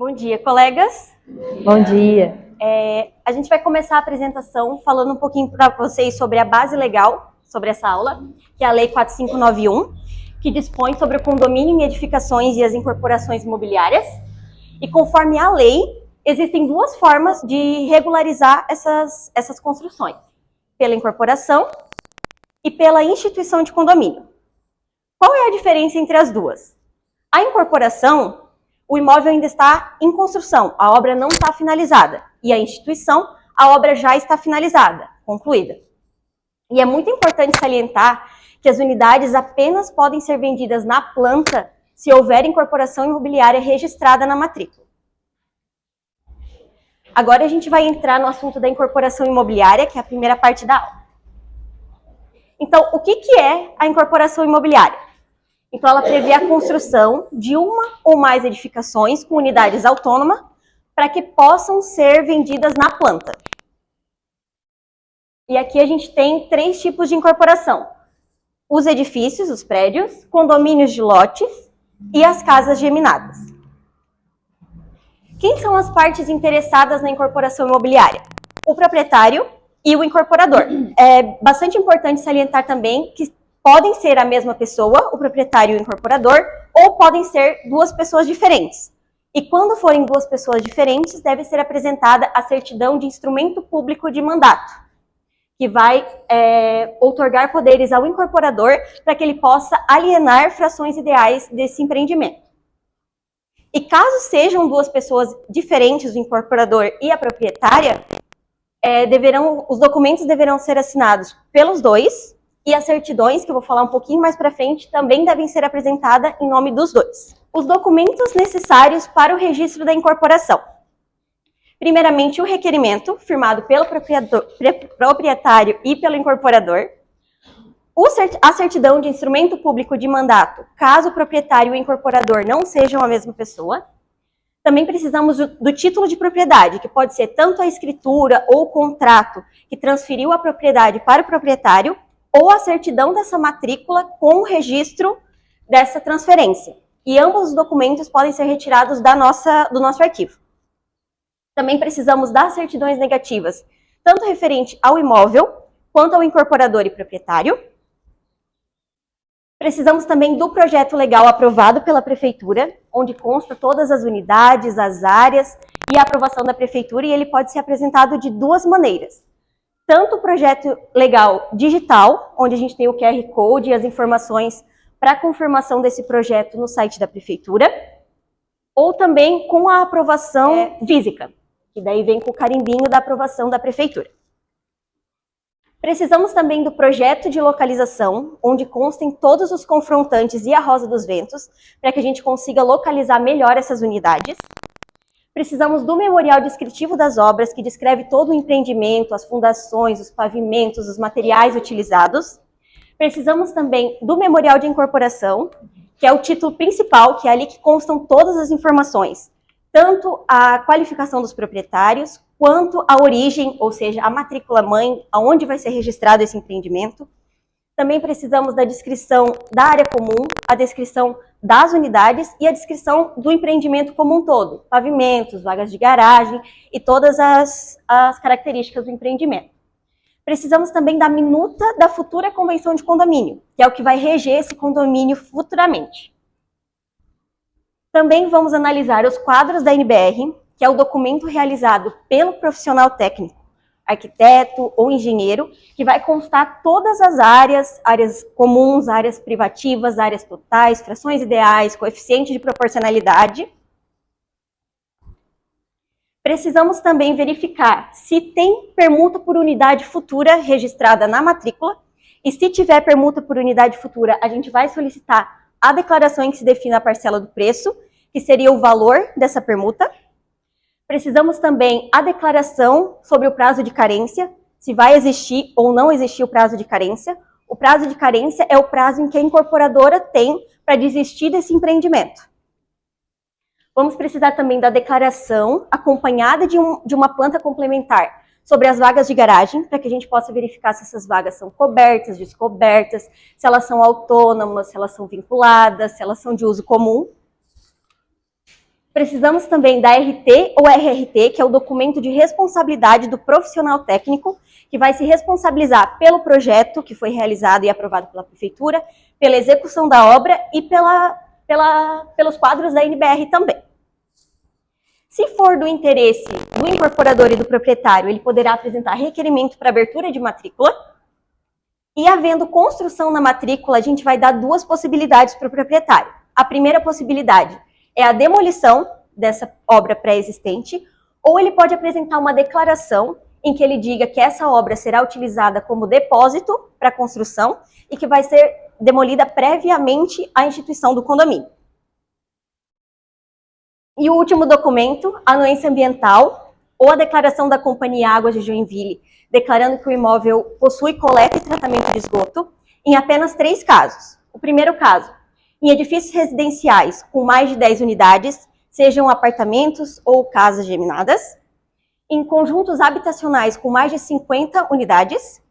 Bom dia, colegas. Bom dia. A gente vai começar a apresentação falando um pouquinho para vocês sobre a base legal, sobre essa aula, que é a Lei 4591, que dispõe sobre o condomínio em edificações e as incorporações imobiliárias. E conforme a lei, existem duas formas de regularizar essas construções: pela incorporação e pela instituição de condomínio. Qual é a diferença entre as duas? A incorporação, o imóvel ainda está em construção, a obra não está finalizada. E a instituição, a obra já está finalizada, concluída. E é muito importante salientar que as unidades apenas podem ser vendidas na planta se houver incorporação imobiliária registrada na matrícula. Agora a gente vai entrar no assunto da incorporação imobiliária, que é a primeira parte da aula. Então, o que é a incorporação imobiliária? Então, ela prevê a construção de uma ou mais edificações com unidades autônomas para que possam ser vendidas na planta. E aqui a gente tem três tipos de incorporação: os edifícios, os prédios, condomínios de lotes e as casas geminadas. Quem são as partes interessadas na incorporação imobiliária? O proprietário e o incorporador. É bastante importante salientar também que podem ser a mesma pessoa, o proprietário e o incorporador, ou podem ser duas pessoas diferentes. E quando forem duas pessoas diferentes, deve ser apresentada a certidão de instrumento público de mandato, que vai outorgar poderes ao incorporador para que ele possa alienar frações ideais desse empreendimento. E caso sejam duas pessoas diferentes, o incorporador e a proprietária, os documentos deverão ser assinados pelos dois, e as certidões, que eu vou falar um pouquinho mais para frente, também devem ser apresentadas em nome dos dois. Os documentos necessários para o registro da incorporação. Primeiramente, o requerimento, firmado pelo proprietário e pelo incorporador. A certidão de instrumento público de mandato, caso o proprietário e o incorporador não sejam a mesma pessoa. Também precisamos do título de propriedade, que pode ser tanto a escritura ou o contrato que transferiu a propriedade para o proprietário, ou a certidão dessa matrícula com o registro dessa transferência. E ambos os documentos podem ser retirados do nosso arquivo. Também precisamos das certidões negativas, tanto referente ao imóvel, quanto ao incorporador e proprietário. Precisamos também do projeto legal aprovado pela Prefeitura, onde consta todas as unidades, as áreas e a aprovação da Prefeitura, e ele pode ser apresentado de duas maneiras. Tanto o projeto legal digital, onde a gente tem o QR Code e as informações para a confirmação desse projeto no site da Prefeitura, ou também com a aprovação física, que daí vem com o carimbinho da aprovação da Prefeitura. Precisamos também do projeto de localização, onde constem todos os confrontantes e a rosa dos ventos, para que a gente consiga localizar melhor essas unidades. Precisamos do memorial descritivo das obras, que descreve todo o empreendimento, as fundações, os pavimentos, os materiais utilizados. Precisamos também do memorial de incorporação, que é o título principal, que é ali que constam todas as informações, tanto a qualificação dos proprietários, quanto a origem, ou seja, a matrícula mãe, aonde vai ser registrado esse empreendimento. Também precisamos da descrição da área comum, a descrição das unidades e a descrição do empreendimento como um todo, pavimentos, vagas de garagem e todas as características do empreendimento. Precisamos também da minuta da futura convenção de condomínio, que é o que vai reger esse condomínio futuramente. Também vamos analisar os quadros da NBR, que é o documento realizado pelo profissional técnico, arquiteto ou engenheiro, que vai constar todas as áreas comuns, áreas privativas, áreas totais, frações ideais, coeficiente de proporcionalidade. Precisamos também verificar se tem permuta por unidade futura registrada na matrícula, e se tiver permuta por unidade futura, a gente vai solicitar a declaração em que se define a parcela do preço, que seria o valor dessa permuta. Precisamos também a declaração sobre o prazo de carência, se vai existir ou não existir o prazo de carência. O prazo de carência é o prazo em que a incorporadora tem para desistir desse empreendimento. Vamos precisar também da declaração acompanhada de uma planta complementar sobre as vagas de garagem, para que a gente possa verificar se essas vagas são cobertas, descobertas, se elas são autônomas, se elas são vinculadas, se elas são de uso comum. Precisamos também da RT ou RRT, que é o documento de responsabilidade do profissional técnico, que vai se responsabilizar pelo projeto que foi realizado e aprovado pela prefeitura, pela execução da obra e pelos quadros da NBR também. Se for do interesse do incorporador e do proprietário, ele poderá apresentar requerimento para abertura de matrícula. E havendo construção na matrícula, a gente vai dar duas possibilidades para o proprietário. A primeira possibilidade é a demolição dessa obra pré-existente, ou ele pode apresentar uma declaração em que ele diga que essa obra será utilizada como depósito para construção e que vai ser demolida previamente à instituição do condomínio. E o último documento, a anuência ambiental ou a declaração da Companhia Águas de Joinville, declarando que o imóvel possui coleta e tratamento de esgoto, em apenas 3 casos. O primeiro caso, em edifícios residenciais com mais de 10 unidades, sejam apartamentos ou casas geminadas, em conjuntos habitacionais com mais de 50 unidades,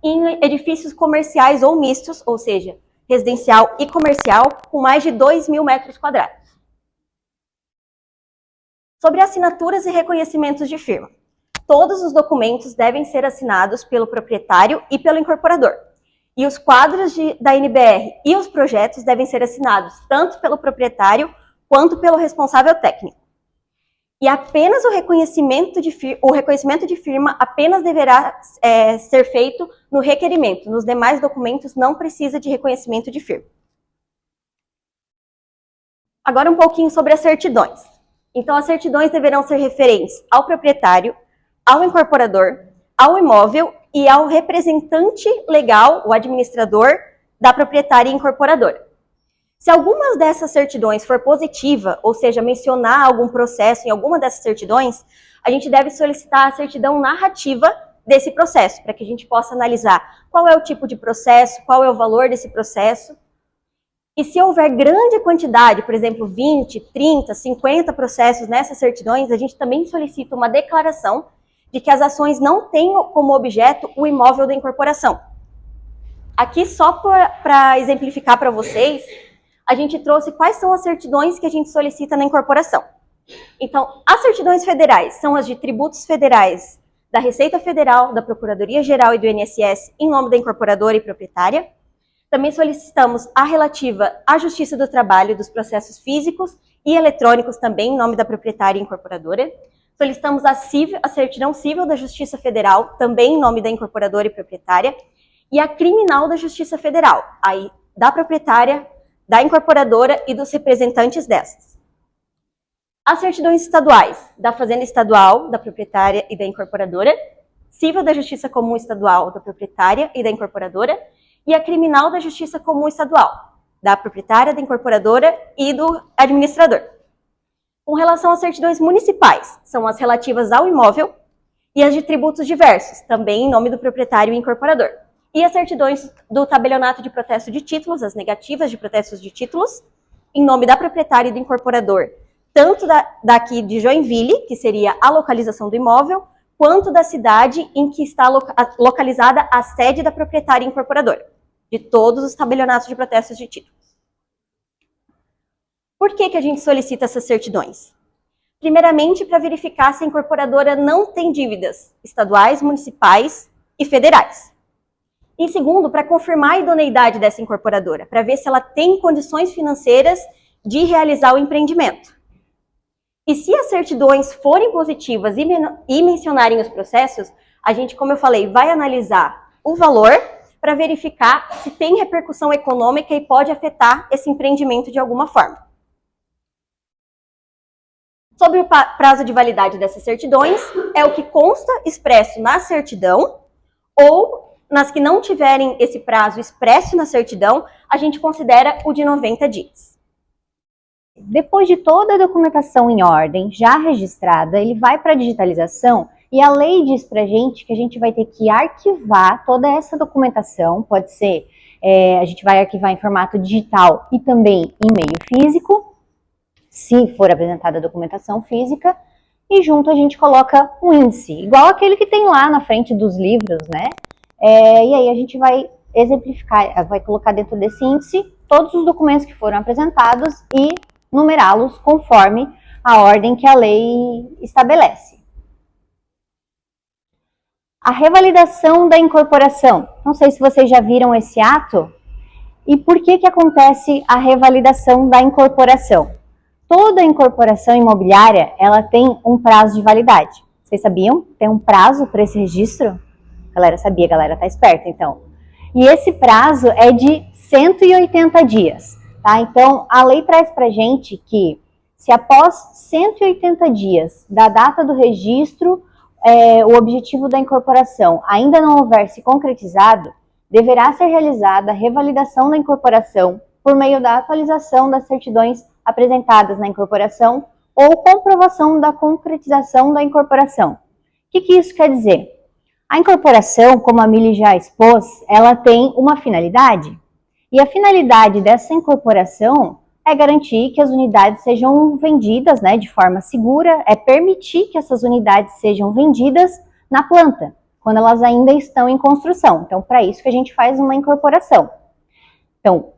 em edifícios comerciais ou mistos, ou seja, residencial e comercial, com mais de 2.000 metros quadrados. Sobre assinaturas e reconhecimentos de firma. Todos os documentos devem ser assinados pelo proprietário e pelo incorporador. E os quadros da NBR e os projetos devem ser assinados tanto pelo proprietário quanto pelo responsável técnico. E apenas o reconhecimento de firma apenas deverá ser feito no requerimento. Nos demais documentos não precisa de reconhecimento de firma. Agora um pouquinho sobre as certidões. Então, as certidões deverão ser referentes ao proprietário, ao incorporador, ao imóvel e ao representante legal, o administrador, da proprietária e incorporadora. Se alguma dessas certidões for positiva, ou seja, mencionar algum processo em alguma dessas certidões, a gente deve solicitar a certidão narrativa desse processo, para que a gente possa analisar qual é o tipo de processo, qual é o valor desse processo. E se houver grande quantidade, por exemplo, 20, 30, 50 processos nessas certidões, a gente também solicita uma declaração de que as ações não tenham como objeto o imóvel da incorporação. Aqui, só para exemplificar para vocês, a gente trouxe quais são as certidões que a gente solicita na incorporação. Então, as certidões federais são as de tributos federais da Receita Federal, da Procuradoria-Geral e do INSS em nome da incorporadora e proprietária. Também solicitamos a relativa à Justiça do Trabalho dos processos físicos e eletrônicos também em nome da proprietária e incorporadora. Solicitamos a certidão civil da Justiça Federal, também em nome da incorporadora e proprietária, e a criminal da Justiça Federal, aí da proprietária, da incorporadora e dos representantes dessas. As certidões estaduais, da Fazenda Estadual, da proprietária e da incorporadora, civil da Justiça Comum Estadual, da proprietária e da incorporadora, e a criminal da Justiça Comum Estadual, da proprietária, da incorporadora e do administrador. Com relação às certidões municipais, são as relativas ao imóvel e as de tributos diversos, também em nome do proprietário e incorporador. E as certidões do tabelionato de protesto de títulos, as negativas de protestos de títulos, em nome da proprietária e do incorporador, tanto daqui de Joinville, que seria a localização do imóvel, quanto da cidade em que está localizada a sede da proprietária e incorporadora, de todos os tabelionatos de protestos de títulos. Por que a gente solicita essas certidões? Primeiramente, para verificar se a incorporadora não tem dívidas estaduais, municipais e federais. Em segundo, para confirmar a idoneidade dessa incorporadora, para ver se ela tem condições financeiras de realizar o empreendimento. E se as certidões forem positivas e mencionarem os processos, a gente, como eu falei, vai analisar o valor para verificar se tem repercussão econômica e pode afetar esse empreendimento de alguma forma. Sobre o prazo de validade dessas certidões, é o que consta expresso na certidão, ou nas que não tiverem esse prazo expresso na certidão, a gente considera o de 90 dias. Depois de toda a documentação em ordem, já registrada, ele vai para a digitalização e a lei diz para a gente que a gente vai ter que arquivar toda essa documentação, pode ser, a gente vai arquivar em formato digital e também em meio físico, se for apresentada a documentação física, e junto a gente coloca um índice, igual aquele que tem lá na frente dos livros, né? E aí a gente vai exemplificar, vai colocar dentro desse índice todos os documentos que foram apresentados e numerá-los conforme a ordem que a lei estabelece. A revalidação da incorporação. Não sei se vocês já viram esse ato. E por que acontece a revalidação da incorporação? Toda incorporação imobiliária, ela tem um prazo de validade. Vocês sabiam? Tem um prazo para esse registro? A galera sabia, a galera tá esperta, então. E esse prazo é de 180 dias, tá? Então, a lei traz pra gente que se após 180 dias da data do registro, o objetivo da incorporação ainda não houver se concretizado, deverá ser realizada a revalidação da incorporação por meio da atualização das certidões apresentadas na incorporação ou comprovação da concretização da incorporação. O que isso quer dizer? A incorporação, como a Mili já expôs, ela tem uma finalidade. E a finalidade dessa incorporação é garantir que as unidades sejam vendidas, né, de forma segura, é permitir que essas unidades sejam vendidas na planta, quando elas ainda estão em construção. Então, para isso que a gente faz uma incorporação. Então,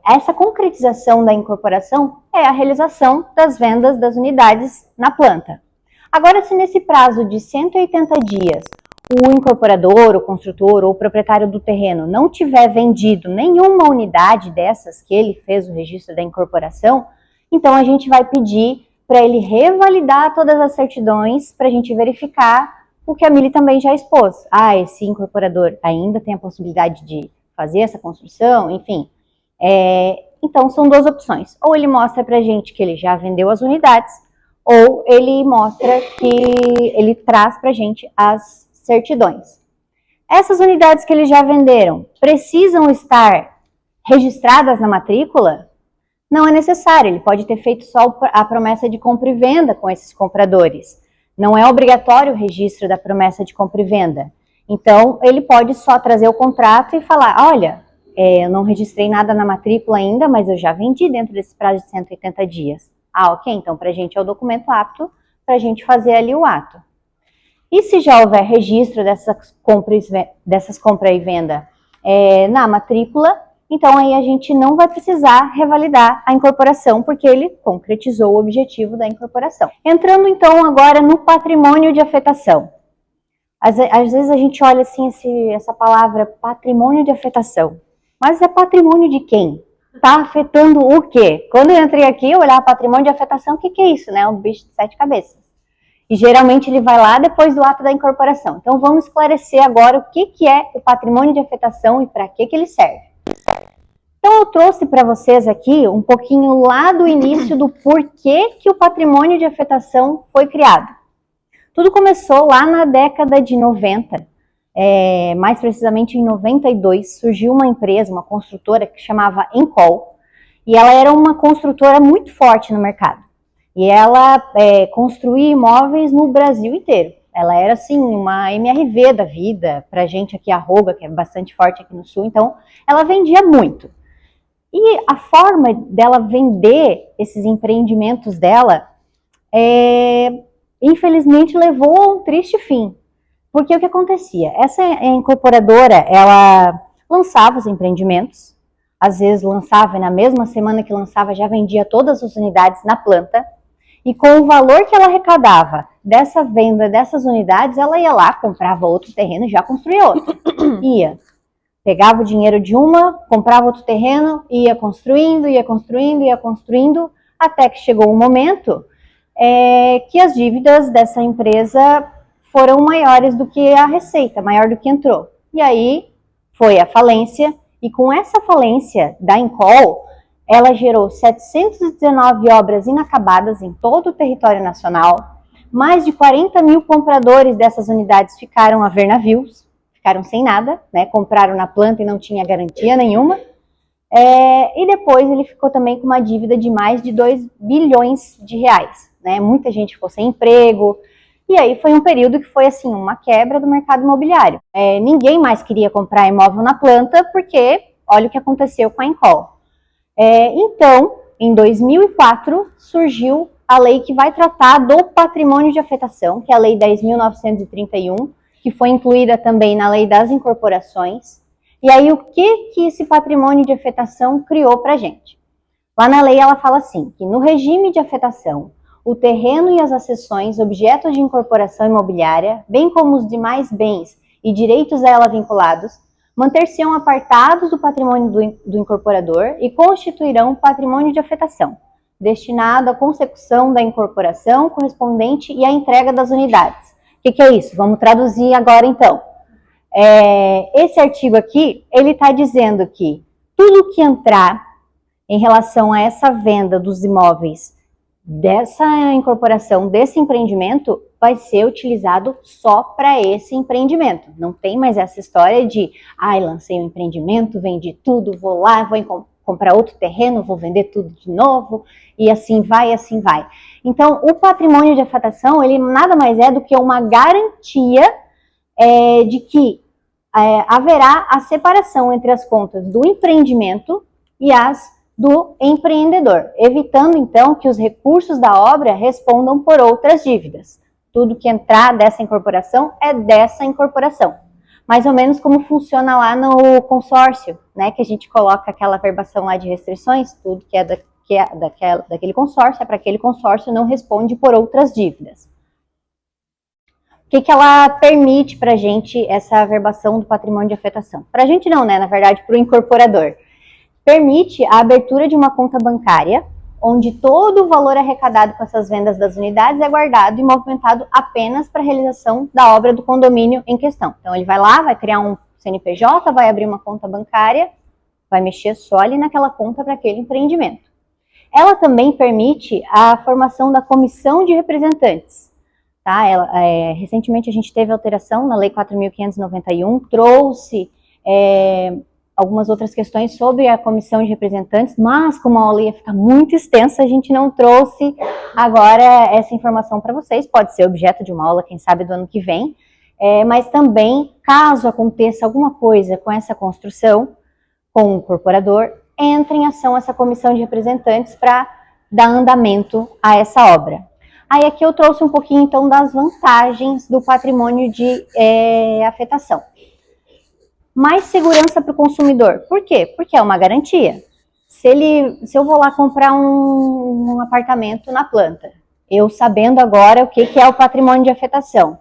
essa concretização da incorporação é a realização das vendas das unidades na planta. Agora, se nesse prazo de 180 dias o incorporador, o construtor ou o proprietário do terreno não tiver vendido nenhuma unidade dessas que ele fez o registro da incorporação, então a gente vai pedir para ele revalidar todas as certidões para a gente verificar o que a Mili também já expôs. Esse incorporador ainda tem a possibilidade de fazer essa construção, enfim. Então são duas opções. Ou ele mostra para a gente que ele já vendeu as unidades, ou ele mostra que ele traz para a gente as certidões. Essas unidades que eles já venderam precisam estar registradas na matrícula? Não é necessário, ele pode ter feito só a promessa de compra e venda com esses compradores. Não é obrigatório o registro da promessa de compra e venda. Então, ele pode só trazer o contrato e falar, olha, eu não registrei nada na matrícula ainda, mas eu já vendi dentro desse prazo de 180 dias. Ok, então para a gente é o documento apto para a gente fazer ali o ato. E se já houver registro dessas compra e venda na matrícula, então aí a gente não vai precisar revalidar a incorporação, porque ele concretizou o objetivo da incorporação. Entrando então agora no patrimônio de afetação. Às vezes a gente olha assim essa palavra patrimônio de afetação. Mas é patrimônio de quem? Está afetando o quê? Quando eu entrei aqui, eu olhava patrimônio de afetação, o que é isso, né? Um bicho de 7 cabeças. E geralmente ele vai lá depois do ato da incorporação. Então vamos esclarecer agora o que é o patrimônio de afetação e para que ele serve. Então eu trouxe para vocês aqui um pouquinho lá do início do porquê que o patrimônio de afetação foi criado. Tudo começou lá na década de 90, mais precisamente em 92, surgiu uma empresa, uma construtora que chamava Encol, e ela era uma construtora muito forte no mercado. E ela construía imóveis no Brasil inteiro. Ela era, assim, uma MRV da vida, pra gente aqui, a Roga, que é bastante forte aqui no Sul. Então, ela vendia muito. E a forma dela vender esses empreendimentos dela, infelizmente, levou a um triste fim. Porque o que acontecia? Essa incorporadora, ela lançava os empreendimentos, às vezes lançava e na mesma semana que lançava já vendia todas as unidades na planta, e com o valor que ela arrecadava dessa venda dessas unidades, ela ia lá, comprava outro terreno e já construía outro. Pegava o dinheiro de uma, comprava outro terreno, ia construindo, até que chegou um momento que as dívidas dessa empresa foram maiores do que a receita, maior do que entrou. E aí foi a falência, e com essa falência da Encol, ela gerou 719 obras inacabadas em todo o território nacional, mais de 40 mil compradores dessas unidades ficaram a ver navios, ficaram sem nada, né? Compraram na planta e não tinha garantia nenhuma, e depois ele ficou também com uma dívida de mais de 2 bilhões de reais, né? Muita gente ficou sem emprego, e aí foi um período que foi assim, uma quebra do mercado imobiliário. Ninguém mais queria comprar imóvel na planta, porque olha o que aconteceu com a Encol. Então, em 2004, surgiu a lei que vai tratar do patrimônio de afetação, que é a Lei 10.931, que foi incluída também na Lei das Incorporações. E aí, o que esse patrimônio de afetação criou para a gente? Lá na lei ela fala assim, que no regime de afetação, o terreno e as accessões, objetos de incorporação imobiliária, bem como os demais bens e direitos a ela vinculados, manter-se-ão apartados do patrimônio do incorporador e constituirão patrimônio de afetação, destinado à consecução da incorporação correspondente e à entrega das unidades. O que é isso? Vamos traduzir agora então. Esse artigo aqui, ele está dizendo que tudo que entrar em relação a essa venda dos imóveis dessa incorporação, desse empreendimento, vai ser utilizado só para esse empreendimento. Não tem mais essa história de, lancei um empreendimento, vendi tudo, vou lá, vou comprar outro terreno, vou vender tudo de novo, e assim vai, assim vai. Então, o patrimônio de afetação, ele nada mais é do que uma garantia de que haverá a separação entre as contas do empreendimento e as do empreendedor, evitando então que os recursos da obra respondam por outras dívidas. Tudo que entrar dessa incorporação é dessa incorporação. Mais ou menos como funciona lá no consórcio, né? Que a gente coloca aquela verbação lá de restrições, tudo que é daquele consórcio é para aquele consórcio, não responde por outras dívidas. O que ela permite para a gente, essa verbação do patrimônio de afetação? Para a gente não, né? Na verdade, para o incorporador. Permite a abertura de uma conta bancária, onde todo o valor arrecadado com essas vendas das unidades é guardado e movimentado apenas para a realização da obra do condomínio em questão. Então, ele vai lá, vai criar um CNPJ, vai abrir uma conta bancária, vai mexer só ali naquela conta para aquele empreendimento. Ela também permite a formação da comissão de representantes. Tá? Recentemente a gente teve alteração na Lei 4.591, trouxe algumas outras questões sobre a comissão de representantes, mas como a aula ia ficar muito extensa, a gente não trouxe agora essa informação para vocês. Pode ser objeto de uma aula, quem sabe, do ano que vem, mas também, caso aconteça alguma coisa com essa construção, com o incorporador, entra em ação essa comissão de representantes para dar andamento a essa obra. Aí aqui eu trouxe um pouquinho, então, das vantagens do patrimônio de afetação. Mais segurança para o consumidor. Por quê? Porque é uma garantia. Se eu vou lá comprar um apartamento na planta, eu sabendo agora o que é o patrimônio de afetação.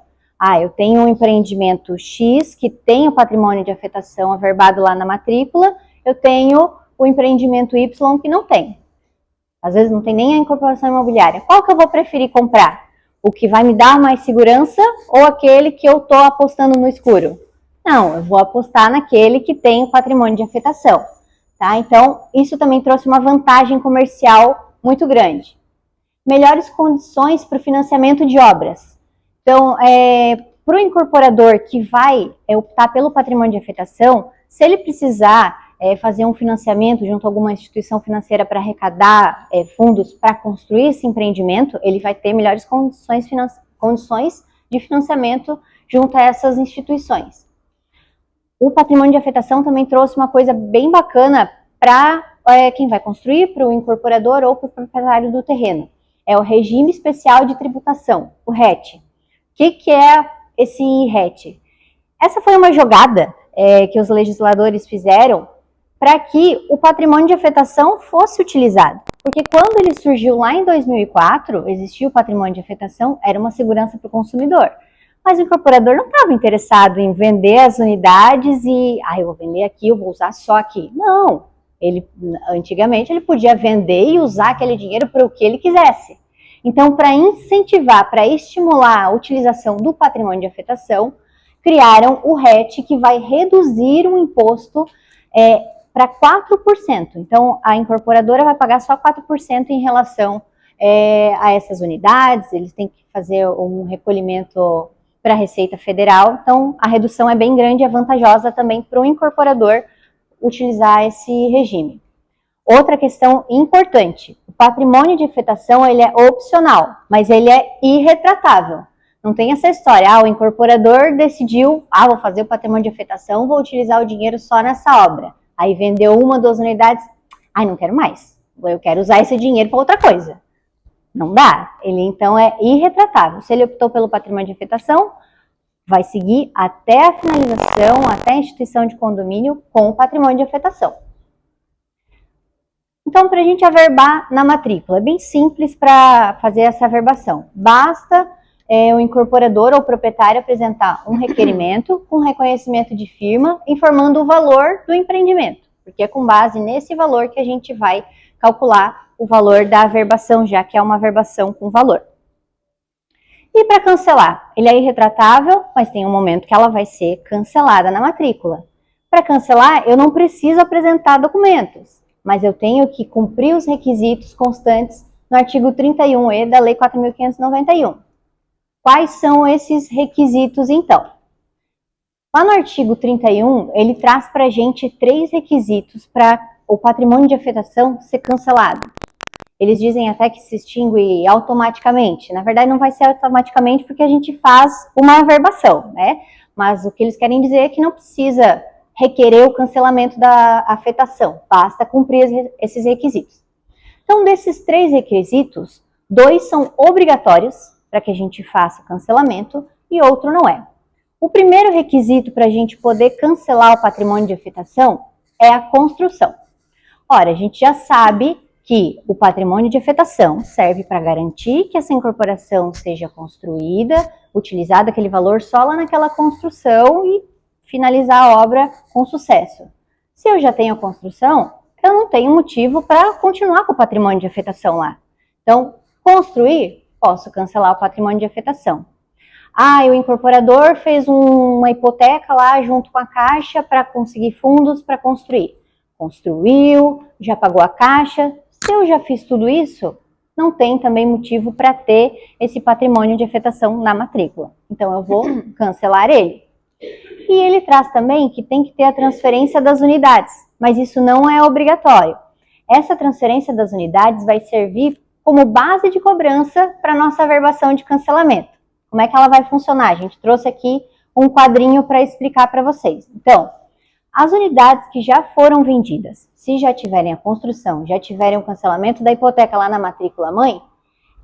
Eu tenho um empreendimento X que tem o patrimônio de afetação averbado lá na matrícula, eu tenho o empreendimento Y que não tem. Às vezes não tem nem a incorporação imobiliária. Qual que eu vou preferir comprar? O que vai me dar mais segurança ou aquele que eu estou apostando no escuro? Não, eu vou apostar naquele que tem o patrimônio de afetação. Tá? Então, isso também trouxe uma vantagem comercial muito grande. Melhores condições para o financiamento de obras. Então, para o incorporador que vai optar pelo patrimônio de afetação, se ele precisar fazer um financiamento junto a alguma instituição financeira para arrecadar fundos para construir esse empreendimento, ele vai ter melhores condições de financiamento junto a essas instituições. O patrimônio de afetação também trouxe uma coisa bem bacana para quem vai construir, para o incorporador ou para o proprietário do terreno. É o regime especial de tributação, o RET. O que é esse RET? Essa foi uma jogada que os legisladores fizeram para que o patrimônio de afetação fosse utilizado. Porque quando ele surgiu lá em 2004, existia o patrimônio de afetação, era uma segurança para o consumidor. Mas o incorporador não estava interessado em vender as unidades e, eu vou vender aqui, eu vou usar só aqui. Não, antigamente ele podia vender e usar aquele dinheiro para o que ele quisesse. Então, para incentivar, para estimular a utilização do patrimônio de afetação, criaram o RET, que vai reduzir o imposto para 4%. Então, a incorporadora vai pagar só 4% em relação a essas unidades, eles têm que fazer um recolhimento para a Receita Federal, então a redução é bem grande e é vantajosa também para o incorporador utilizar esse regime. Outra questão importante, o patrimônio de afetação ele é opcional, mas ele é irretratável. Não tem essa história, o incorporador decidiu, vou fazer o patrimônio de afetação, vou utilizar o dinheiro só nessa obra. Aí vendeu uma, 2 unidades, não quero mais, eu quero usar esse dinheiro para outra coisa. Não dá, ele então é irretratável. Se ele optou pelo patrimônio de afetação, vai seguir até a finalização, até a instituição de condomínio com o patrimônio de afetação. Então, para a gente averbar na matrícula, é bem simples para fazer essa averbação. Basta o incorporador ou proprietário apresentar um requerimento com reconhecimento de firma, informando o valor do empreendimento, porque é com base nesse valor que a gente vai calcular o valor da averbação, já que é uma averbação com valor. E para cancelar, ele é irretratável, mas tem um momento que ela vai ser cancelada na matrícula. Para cancelar, eu não preciso apresentar documentos, mas eu tenho que cumprir os requisitos constantes no artigo 31E da Lei 4.591. Quais são esses requisitos, então? Lá no artigo 31, ele traz para a gente 3 requisitos para o patrimônio de afetação ser cancelado. Eles dizem até que se extingue automaticamente. Na verdade, não vai ser automaticamente porque a gente faz uma averbação, né? Mas o que eles querem dizer é que não precisa requerer o cancelamento da afetação, basta cumprir esses requisitos. Então, desses 3 requisitos, 2 são obrigatórios para que a gente faça o cancelamento e outro não é. O primeiro requisito para a gente poder cancelar o patrimônio de afetação é a construção. Ora, a gente já sabe que o patrimônio de afetação serve para garantir que essa incorporação seja construída, utilizado aquele valor só lá naquela construção e finalizar a obra com sucesso. Se eu já tenho a construção, eu não tenho motivo para continuar com o patrimônio de afetação lá. Então, construir, posso cancelar o patrimônio de afetação. O incorporador fez uma hipoteca lá junto com a Caixa para conseguir fundos para construir. Construiu, já pagou a Caixa. Se eu já fiz tudo isso, não tem também motivo para ter esse patrimônio de afetação na matrícula. Então, eu vou cancelar ele. E ele traz também que tem que ter a transferência das unidades, mas isso não é obrigatório. Essa transferência das unidades vai servir como base de cobrança para a nossa averbação de cancelamento. Como é que ela vai funcionar? A gente trouxe aqui um quadrinho para explicar para vocês. Então, as unidades que já foram vendidas, se já tiverem a construção, já tiverem o cancelamento da hipoteca lá na matrícula mãe,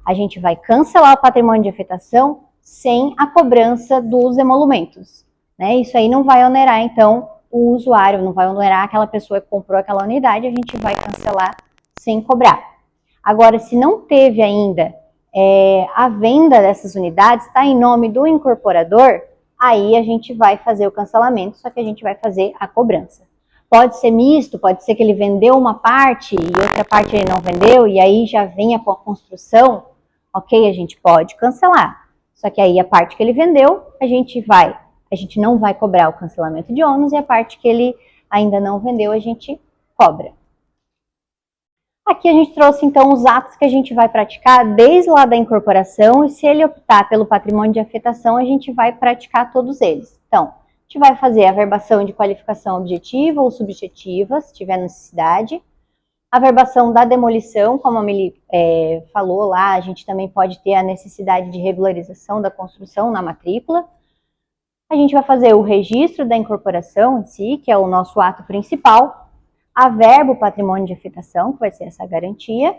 a gente vai cancelar o patrimônio de afetação sem a cobrança dos emolumentos. Né? Isso aí não vai onerar, então, o usuário, não vai onerar aquela pessoa que comprou aquela unidade, a gente vai cancelar sem cobrar. Agora, se não teve ainda a venda dessas unidades, está em nome do incorporador, aí a gente vai fazer o cancelamento, só que a gente vai fazer a cobrança. Pode ser misto, pode ser que ele vendeu uma parte e outra parte ele não vendeu, e aí já venha com a construção, ok, a gente pode cancelar. Só que aí a parte que ele vendeu, a gente não vai cobrar o cancelamento de ônus, e a parte que ele ainda não vendeu, a gente cobra. Aqui a gente trouxe, então, os atos que a gente vai praticar desde lá da incorporação, e se ele optar pelo patrimônio de afetação, a gente vai praticar todos eles. Então, a gente vai fazer a averbação de qualificação objetiva ou subjetiva, se tiver necessidade. A averbação da demolição, como a Mili falou lá, a gente também pode ter a necessidade de regularização da construção na matrícula. A gente vai fazer o registro da incorporação em si, que é o nosso ato principal. Averba o patrimônio de afetação, que vai ser essa garantia.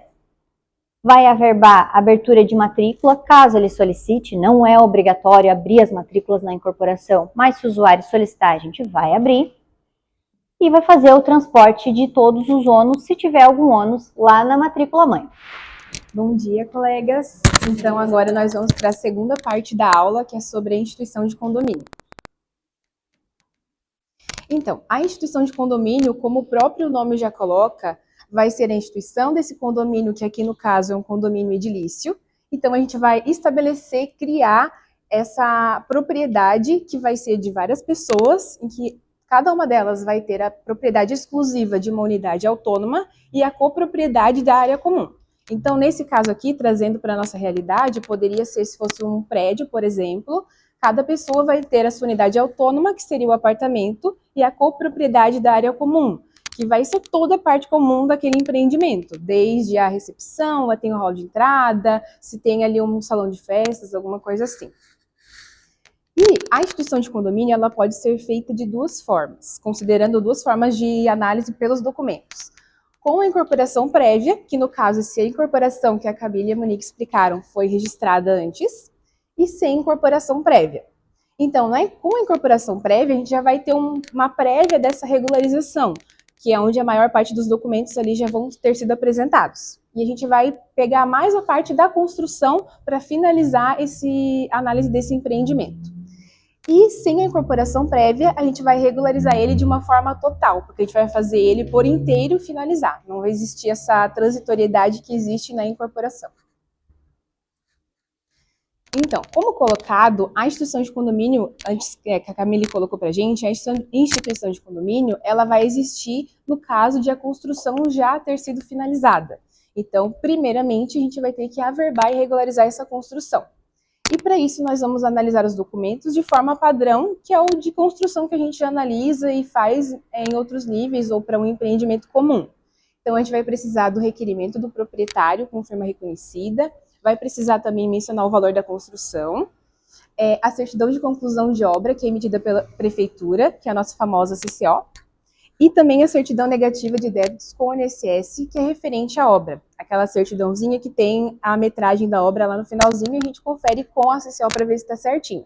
Vai averbar a abertura de matrícula, caso ele solicite, não é obrigatório abrir as matrículas na incorporação, mas se o usuário solicitar, a gente vai abrir. E vai fazer o transporte de todos os ônus, se tiver algum ônus lá na matrícula mãe. Bom dia, colegas. Então, agora nós vamos para a segunda parte da aula, que é sobre a instituição de condomínio. Então, a instituição de condomínio, como o próprio nome já coloca, vai ser a instituição desse condomínio, que aqui no caso é um condomínio edilício. Então, a gente vai estabelecer, criar essa propriedade que vai ser de várias pessoas, em que cada uma delas vai ter a propriedade exclusiva de uma unidade autônoma e a copropriedade da área comum. Então, nesse caso aqui, trazendo para a nossa realidade, poderia ser, se fosse um prédio, por exemplo, cada pessoa vai ter a sua unidade autônoma, que seria o apartamento, e a copropriedade da área comum, que vai ser toda a parte comum daquele empreendimento, desde a recepção, tem o hall de entrada, se tem ali um salão de festas, alguma coisa assim. E a instituição de condomínio, ela pode ser feita de 2 formas, considerando 2 formas de análise pelos documentos. Com a incorporação prévia, que no caso, se a incorporação que a Camila e a Monique explicaram foi registrada antes, e sem incorporação prévia. Então, com a incorporação prévia, a gente já vai ter uma prévia dessa regularização, que é onde a maior parte dos documentos ali já vão ter sido apresentados. E a gente vai pegar mais a parte da construção para finalizar a análise desse empreendimento. E sem a incorporação prévia, a gente vai regularizar ele de uma forma total, porque a gente vai fazer ele por inteiro finalizar. Não vai existir essa transitoriedade que existe na incorporação. Então, como colocado, a instituição de condomínio, antes que a Camille colocou para a gente, a instituição de condomínio, ela vai existir no caso de a construção já ter sido finalizada. Então, primeiramente, a gente vai ter que averbar e regularizar essa construção. E para isso, nós vamos analisar os documentos de forma padrão, que é o de construção que a gente analisa e faz em outros níveis ou para um empreendimento comum. Então, a gente vai precisar do requerimento do proprietário com firma reconhecida, vai precisar também mencionar o valor da construção, a certidão de conclusão de obra, que é emitida pela prefeitura, que é a nossa famosa CCO, e também a certidão negativa de débitos com o INSS, que é referente à obra. Aquela certidãozinha que tem a metragem da obra lá no finalzinho e a gente confere com a CCO para ver se está certinho.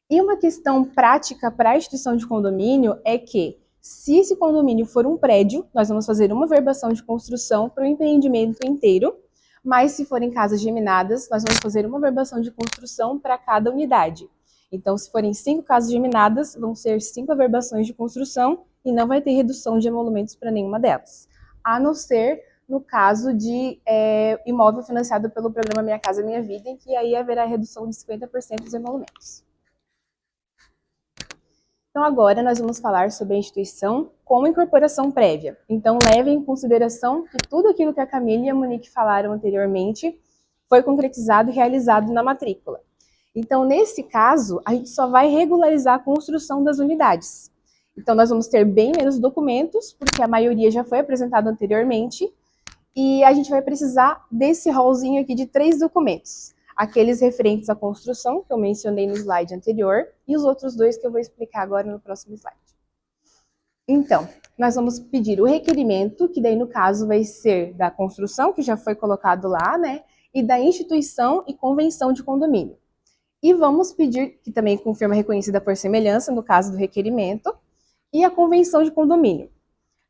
E uma questão prática para a instituição de condomínio é que, se esse condomínio for um prédio, nós vamos fazer uma verbação de construção para o empreendimento inteiro, mas se forem casas geminadas, nós vamos fazer uma verbação de construção para cada unidade. Então, se forem 5 casas geminadas, vão ser 5 averbações de construção e não vai ter redução de emolumentos para nenhuma delas. A não ser no caso de imóvel financiado pelo programa Minha Casa Minha Vida, em que aí haverá redução de 50% dos emolumentos. Então, agora nós vamos falar sobre a instituição com incorporação prévia. Então, levem em consideração que tudo aquilo que a Camille e a Monique falaram anteriormente foi concretizado e realizado na matrícula. Então, nesse caso, a gente só vai regularizar a construção das unidades. Então, nós vamos ter bem menos documentos, porque a maioria já foi apresentada anteriormente, e a gente vai precisar desse rolzinho aqui de 3 documentos. Aqueles referentes à construção, que eu mencionei no slide anterior, e os outros 2 que eu vou explicar agora no próximo slide. Então, nós vamos pedir o requerimento, que daí no caso vai ser da construção, que já foi colocado lá, né, e da instituição e convenção de condomínio. E vamos pedir, que também confirma reconhecida por semelhança, no caso do requerimento, e a convenção de condomínio.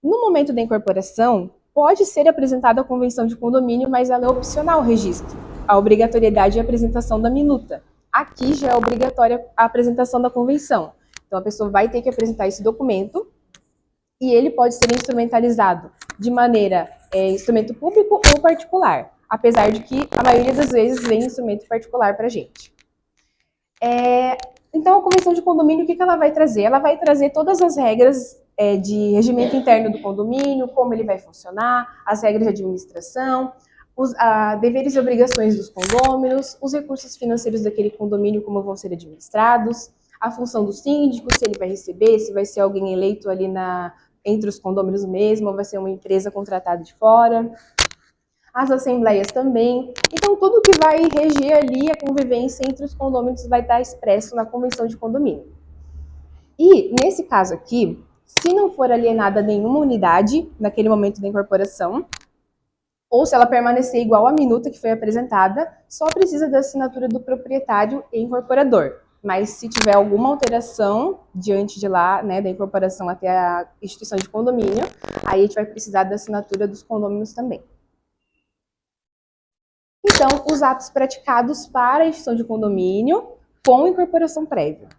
No momento da incorporação, pode ser apresentada a convenção de condomínio, mas ela é opcional o registro. A obrigatoriedade é a apresentação da minuta. Aqui já é obrigatória a apresentação da convenção. Então, a pessoa vai ter que apresentar esse documento e ele pode ser instrumentalizado de maneira instrumento público ou particular, apesar de que a maioria das vezes vem instrumento particular para a gente. Então, a convenção de condomínio, o que ela vai trazer? Ela vai trazer todas as regras de regimento interno do condomínio, como ele vai funcionar, as regras de administração, os deveres e obrigações dos condôminos, os recursos financeiros daquele condomínio, como vão ser administrados, a função do síndico, se ele vai receber, se vai ser alguém eleito ali entre os condôminos mesmo, ou vai ser uma empresa contratada de fora, as assembleias também. Então, tudo que vai reger ali a convivência entre os condôminos vai estar expresso na convenção de condomínio. E, nesse caso aqui, se não for alienada nenhuma unidade naquele momento da incorporação, ou se ela permanecer igual à minuta que foi apresentada, só precisa da assinatura do proprietário e incorporador. Mas se tiver alguma alteração diante de lá, né, da incorporação até a instituição de condomínio, aí a gente vai precisar da assinatura dos condôminos também. Então, os atos praticados para a instituição de condomínio com incorporação prévia.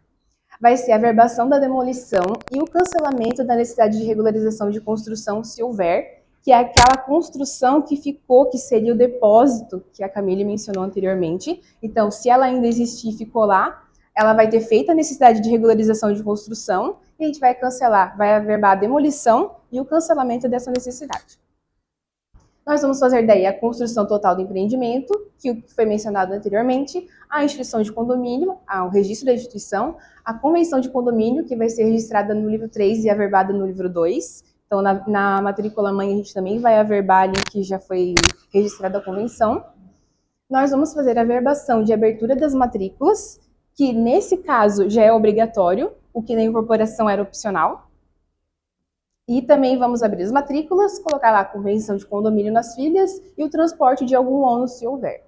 Vai ser a averbação da demolição e o cancelamento da necessidade de regularização de construção, se houver, que é aquela construção que ficou, que seria o depósito que a Camille mencionou anteriormente. Então, se ela ainda existir e ficou lá, ela vai ter feito a necessidade de regularização de construção e a gente vai cancelar, vai averbar a demolição e o cancelamento dessa necessidade. Nós vamos fazer daí a construção total do empreendimento, que foi mencionado anteriormente, a instituição de condomínio, o registro da instituição, a convenção de condomínio, que vai ser registrada no livro 3 e averbada no livro 2. Então, na matrícula mãe, a gente também vai averbar ali que já foi registrada a convenção. Nós vamos fazer a averbação de abertura das matrículas, que nesse caso já é obrigatório, o que na incorporação era opcional. E também vamos abrir as matrículas, colocar lá a convenção de condomínio nas filhas e o transporte de algum ônus, se houver.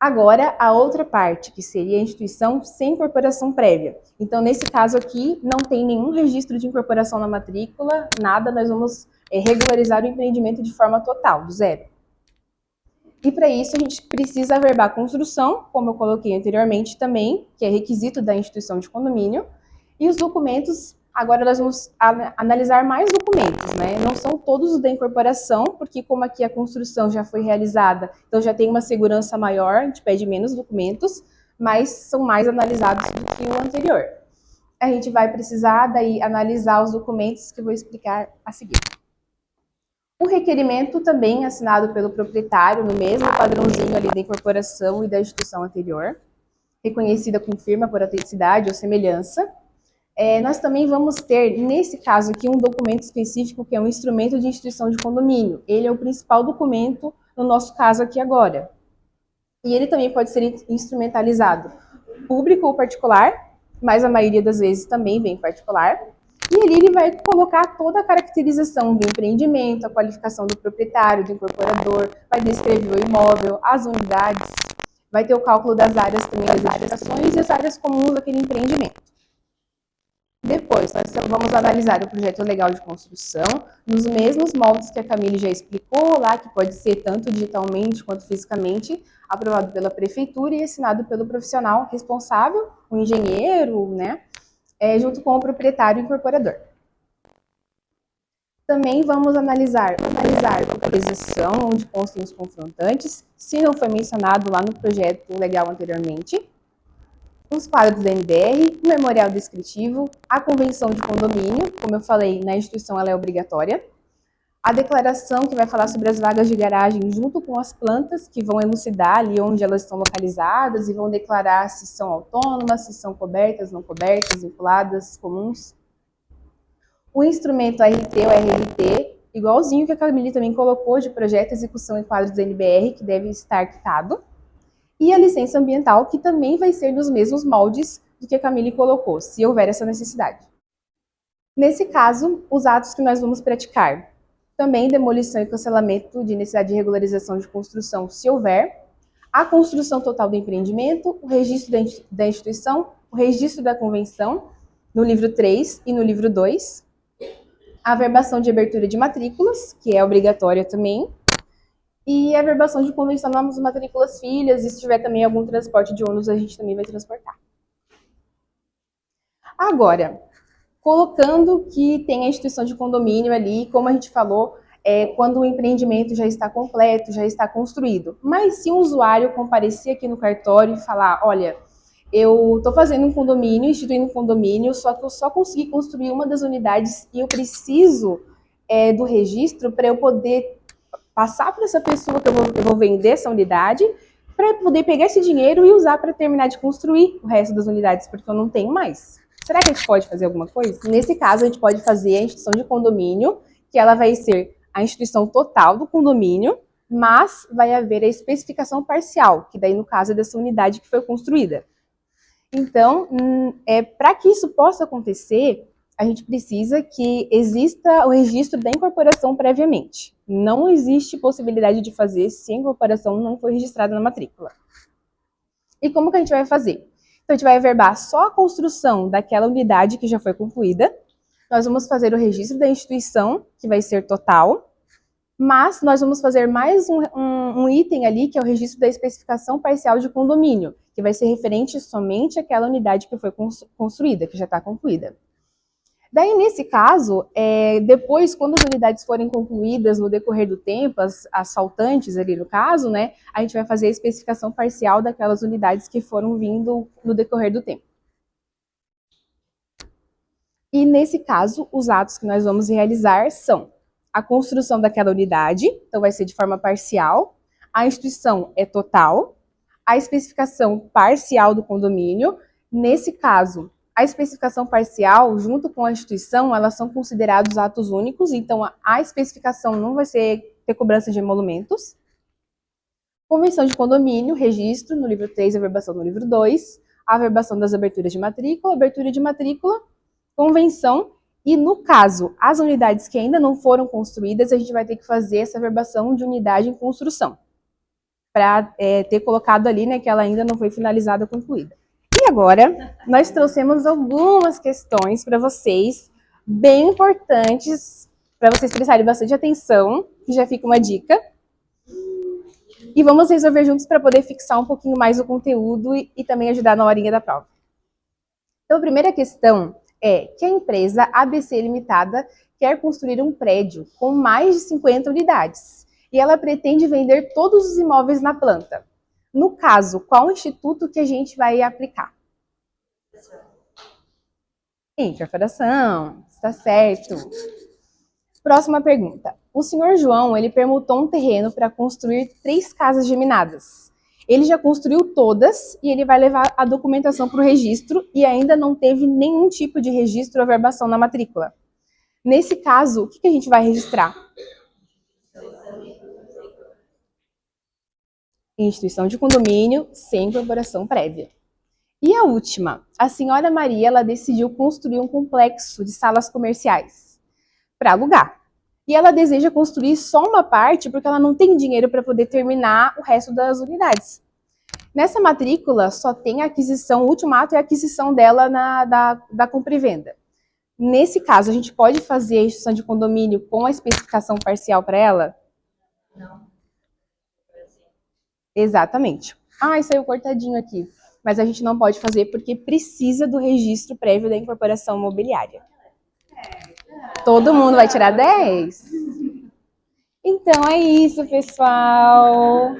Agora, a outra parte, que seria a instituição sem incorporação prévia. Então, nesse caso aqui, não tem nenhum registro de incorporação na matrícula, nada, nós vamos regularizar o empreendimento de forma total, do zero. E para isso, a gente precisa averbar a construção, como eu coloquei anteriormente também, que é requisito da instituição de condomínio, e os documentos. Agora nós vamos analisar mais documentos, né? Não são todos os da incorporação, porque como aqui a construção já foi realizada, então já tem uma segurança maior, a gente pede menos documentos, mas são mais analisados do que o anterior. A gente vai precisar daí analisar os documentos que eu vou explicar a seguir. O requerimento também assinado pelo proprietário no mesmo padrãozinho ali da incorporação e da instituição anterior, reconhecida com firma por autenticidade ou semelhança. Nós também vamos ter, nesse caso aqui, um documento específico que é um instrumento de instituição de condomínio. Ele é o principal documento no nosso caso aqui agora. E ele também pode ser instrumentalizado público ou particular, mas a maioria das vezes também vem particular. E ali ele vai colocar toda a caracterização do empreendimento, a qualificação do proprietário, do incorporador, vai descrever o imóvel, as unidades, vai ter o cálculo das áreas também, das edificações e as áreas comuns daquele empreendimento. Depois, nós vamos analisar o projeto legal de construção nos mesmos moldes que a Camille já explicou lá, que pode ser tanto digitalmente quanto fisicamente, aprovado pela prefeitura e assinado pelo profissional responsável, o engenheiro, né, junto com o proprietário e incorporador. Também vamos analisar a localização onde constam os confrontantes, se não foi mencionado lá no projeto legal anteriormente, os quadros da NBR, o memorial descritivo, a convenção de condomínio, como eu falei, na instituição ela é obrigatória, a declaração que vai falar sobre as vagas de garagem junto com as plantas, que vão elucidar ali onde elas estão localizadas e vão declarar se são autônomas, se são cobertas, não cobertas, vinculadas, comuns. O instrumento ART ou RLT, igualzinho que a Camille também colocou, de projeto, execução e quadros da NBR, que deve estar quitado. E a licença ambiental, que também vai ser nos mesmos moldes do que a Camille colocou, se houver essa necessidade. Nesse caso, os atos que nós vamos praticar. Também demolição e cancelamento de necessidade de regularização de construção, se houver. A construção total do empreendimento, o registro da instituição, o registro da convenção, no livro 3 e no livro 2. A averbação de abertura de matrículas, que é obrigatória também. E a averbação de convenção nas matrículas filhas, e se tiver também algum transporte de ônibus, a gente também vai transportar. Agora, colocando que tem a instituição de condomínio ali, como a gente falou, quando o empreendimento já está completo, já está construído. Mas se um usuário comparecer aqui no cartório e falar, olha, eu estou fazendo um condomínio, instituindo um condomínio, só que eu só consegui construir uma das unidades e eu preciso do registro para eu poder passar para essa pessoa que eu vou vender essa unidade, para poder pegar esse dinheiro e usar para terminar de construir o resto das unidades, porque eu não tenho mais. Será que a gente pode fazer alguma coisa? Nesse caso, a gente pode fazer a instituição de condomínio, que ela vai ser a instituição total do condomínio, mas vai haver a especificação parcial, que daí no caso é dessa unidade que foi construída. Então, para que isso possa acontecer, a gente precisa que exista o registro da incorporação previamente. Não existe possibilidade de fazer se a incorporação não for registrada na matrícula. E como que a gente vai fazer? Então, a gente vai averbar só a construção daquela unidade que já foi concluída. Nós vamos fazer o registro da instituição, que vai ser total. Mas nós vamos fazer mais um item ali, que é o registro da especificação parcial de condomínio, que vai ser referente somente àquela unidade que foi construída, que já está concluída. Daí, nesse caso, depois, quando as unidades forem concluídas no decorrer do tempo, as faltantes ali no caso, né, a gente vai fazer a especificação parcial daquelas unidades que foram vindo no decorrer do tempo. E, nesse caso, os atos que nós vamos realizar são a construção daquela unidade, então vai ser de forma parcial, a instituição é total, a especificação parcial do condomínio, nesse caso, a especificação parcial, junto com a instituição, elas são considerados atos únicos, então a especificação não vai ter cobrança de emolumentos. Convenção de condomínio, registro, no livro 3, averbação no livro 2, a averbação das aberturas de matrícula, abertura de matrícula, convenção, e no caso, as unidades que ainda não foram construídas, a gente vai ter que fazer essa averbação de unidade em construção. para ter colocado ali, né, que ela ainda não foi finalizada ou concluída. E agora, nós trouxemos algumas questões para vocês, bem importantes, para vocês prestarem bastante atenção, que já fica uma dica. E vamos resolver juntos para poder fixar um pouquinho mais o conteúdo e também ajudar na horinha da prova. Então, a primeira questão é que a empresa ABC Limitada quer construir um prédio com mais de 50 unidades e ela pretende vender todos os imóveis na planta. No caso, qual instituto que a gente vai aplicar? Incorporação, está certo. Próxima pergunta. O senhor João, ele permutou um terreno para construir 3 casas geminadas. Ele já construiu todas e ele vai levar a documentação para o registro e ainda não teve nenhum tipo de registro ou averbação na matrícula. Nesse caso, o que a gente vai registrar? Instituição de condomínio sem incorporação prévia. E a última, a senhora Maria, ela decidiu construir um complexo de salas comerciais para alugar. E ela deseja construir só uma parte porque ela não tem dinheiro para poder terminar o resto das unidades. Nessa matrícula só tem a aquisição, o último ato é a aquisição dela da compra e venda. Nesse caso, a gente pode fazer a instituição de condomínio com a especificação parcial para ela? Não. Exatamente. Ah, saiu cortadinho aqui. Mas a gente não pode fazer porque precisa do registro prévio da incorporação mobiliária. Todo mundo vai tirar 10? Então é isso, pessoal.